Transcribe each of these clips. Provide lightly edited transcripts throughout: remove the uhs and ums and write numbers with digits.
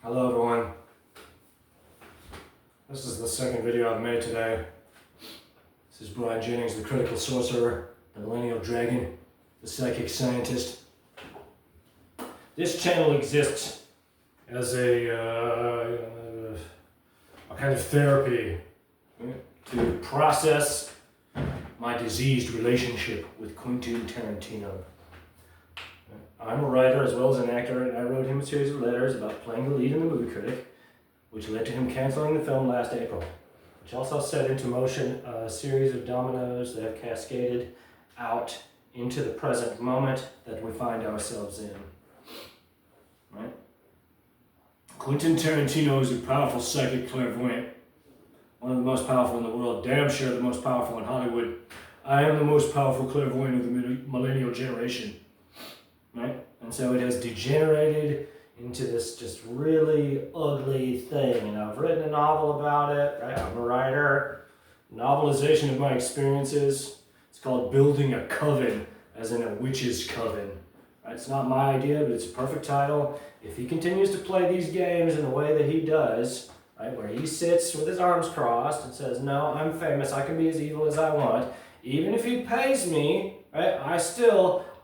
Hello everyone. This is the second video I've made today. This is Brian Jennings, the critical sorcerer, the millennial dragon, the psychic scientist. This channel exists as a kind of therapy to process my diseased relationship with Quentin Tarantino. I'm a writer as well as an actor, and I wrote him a series of letters about playing the lead in the movie Critic, which led to him canceling the film last April, which also set into motion a series of dominoes that have cascaded out into the present moment that we find ourselves in. Right? Quentin Tarantino is a powerful psychic clairvoyant, one of the most powerful in the world, damn sure the most powerful in Hollywood. I am the most powerful clairvoyant of the millennial generation. Right? And so it has degenerated into this just really ugly thing. And I've written a novel about it, right? I'm a writer, novelization of my experiences. It's called Building a Coven, as in a witch's coven. Right? It's not my idea, but it's a perfect title. If he continues to play these games in the way that he does, right, where he sits with his arms crossed and says, no, I'm famous, I can be as evil as I want. Even if he pays me, right,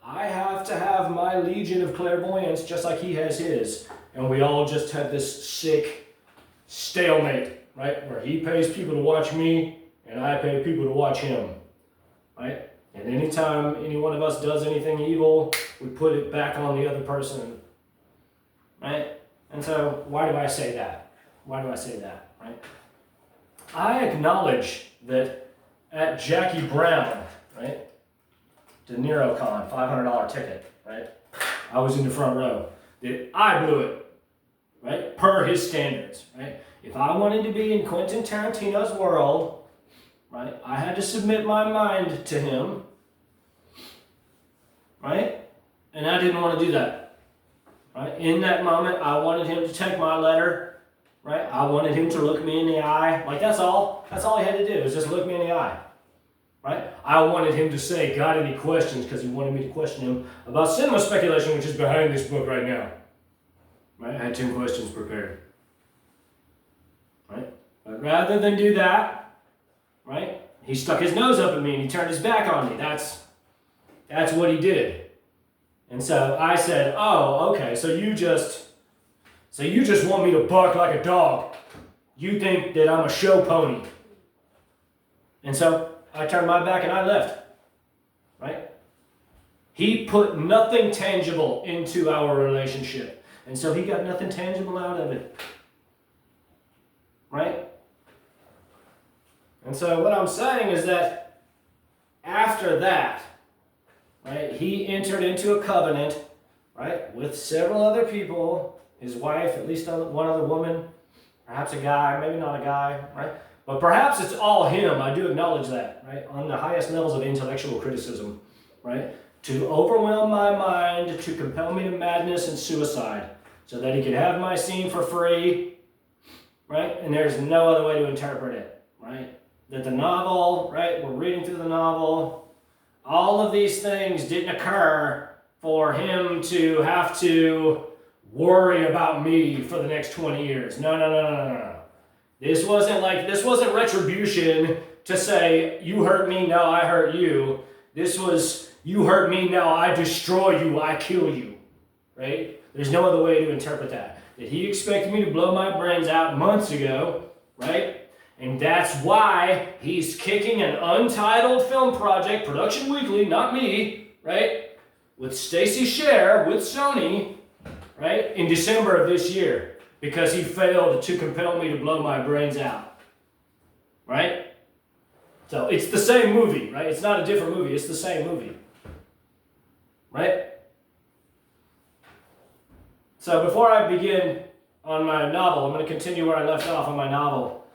I have to have my legion of clairvoyance just like he has his. And we all just have this sick stalemate, right? Where he pays people to watch me and I pay people to watch him, right? And anytime any one of us does anything evil, we put it back on the other person, right? And so why do I say that? Why do I say that, right? I acknowledge that at Jackie Brown, right? De Niro Con, $500 ticket, right? I was in the front row. That I blew it, right? Per his standards, right? If I wanted to be in Quentin Tarantino's world, right, I had to submit my mind to him, right? And I didn't want to do that, right? In that moment, I wanted him to take my letter, right? I wanted him to look me in the eye. Like, that's all he had to do, was just look me in the eye. Right? I wanted him to say, got any questions, because he wanted me to question him about cinema speculation, which is behind this book right now. Right? I had 10 questions prepared. Right? But rather than do that, right, he stuck his nose up at me and he turned his back on me. That's what he did. And so I said, oh, okay, so you just want me to bark like a dog. You think that I'm a show pony. And so I turned my back and I left, right? He put nothing tangible into our relationship. And so he got nothing tangible out of it, right? And so what I'm saying is that after that, right, he entered into a covenant, right, with several other people, his wife, at least one other woman, perhaps a guy, maybe not a guy, right? But perhaps it's all him, I do acknowledge that, right? On the highest levels of intellectual criticism, right? To overwhelm my mind, to compel me to madness and suicide, so that he could have my scene for free, right? And there's no other way to interpret it, right? That the novel, right, we're reading through the novel, all of these things didn't occur for him to have to worry about me for the next 20 years. No. This wasn't retribution to say, you hurt me, now I hurt you. This was, you hurt me, now I destroy you, I kill you, right? There's no other way to interpret that. That he expected me to blow my brains out months ago, right? And that's why he's kicking an untitled film project, Production Weekly, not me, right? With Stacey Sher, with Sony, right? In December of this year. Because he failed to compel me to blow my brains out, right? So it's the same movie, right? It's not a different movie, it's the same movie, right? So before I begin on my novel, I'm going to continue where I left off on my novel.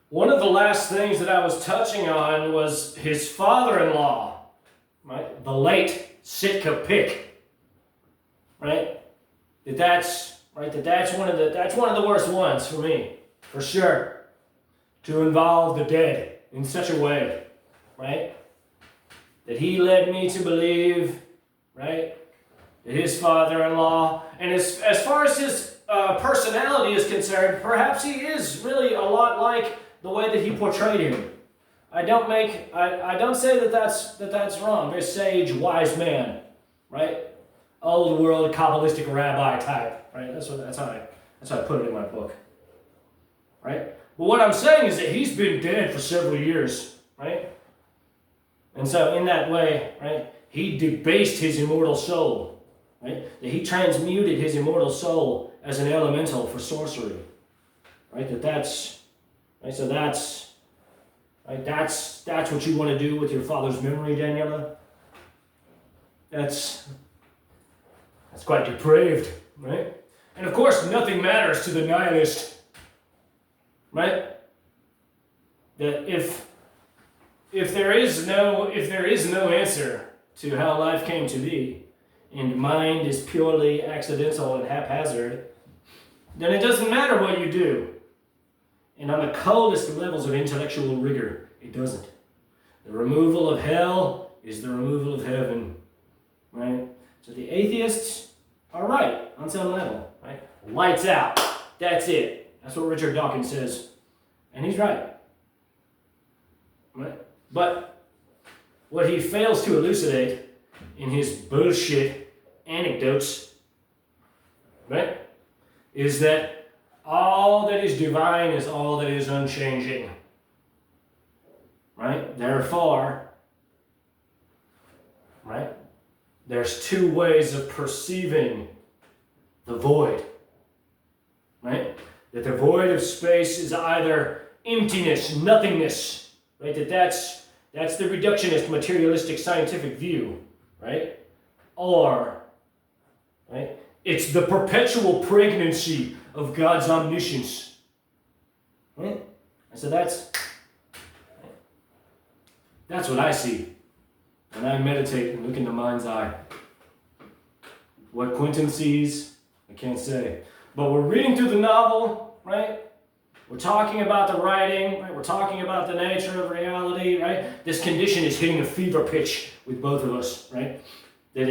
One of the last things that I was touching on was his father-in-law, right? The late Sitka Pick, right? That's one of the worst ones for me, for sure. To involve the dead in such a way, right? That he led me to believe, right, that his father-in-law, and as far as his personality is concerned, perhaps he is really a lot like the way that he portrayed him. I don't say that that's wrong. Very sage, wise man, right? Old world Kabbalistic rabbi type, right? That's how I put it in my book, right? But what I'm saying is that he's been dead for several years, right? And so in that way, right, he debased his immortal soul, right? That he transmuted his immortal soul as an elemental for sorcery, right? That's what you want to do with your father's memory, Daniela. That's quite depraved, right? And of course, nothing matters to the nihilist, right? That if there is no answer to how life came to be, and mind is purely accidental and haphazard, then it doesn't matter what you do. And on the coldest levels of intellectual rigor, it doesn't. The removal of hell is the removal of heaven, right? So the atheists are right on some level, right? Lights out. That's it. That's what Richard Dawkins says. And he's right. Right? But what he fails to elucidate in his bullshit anecdotes, right, is that all that is divine is all that is unchanging. Right? Therefore, right, there's two ways of perceiving the void. Right? That the void of space is either emptiness, nothingness, right? That's the reductionist, materialistic, scientific view, right? Or, right, it's the perpetual pregnancy of God's omniscience. Right? And so that's what I see when I meditate and look into mind's eye. What Quentin sees, I can't say. But we're reading through the novel, right? We're talking about the writing, right? We're talking about the nature of reality, right? This condition is hitting a fever pitch with both of us, right? That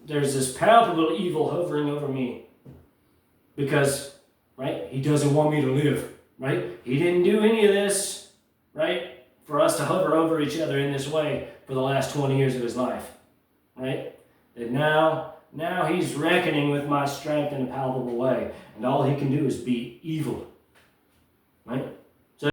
there's this palpable evil hovering over me because, right, he doesn't want me to live, right? He didn't do any of this, right, for us to hover over each other in this way for the last 20 years of his life, right? That now he's reckoning with my strength in a palpable way, and all he can do is be evil, right?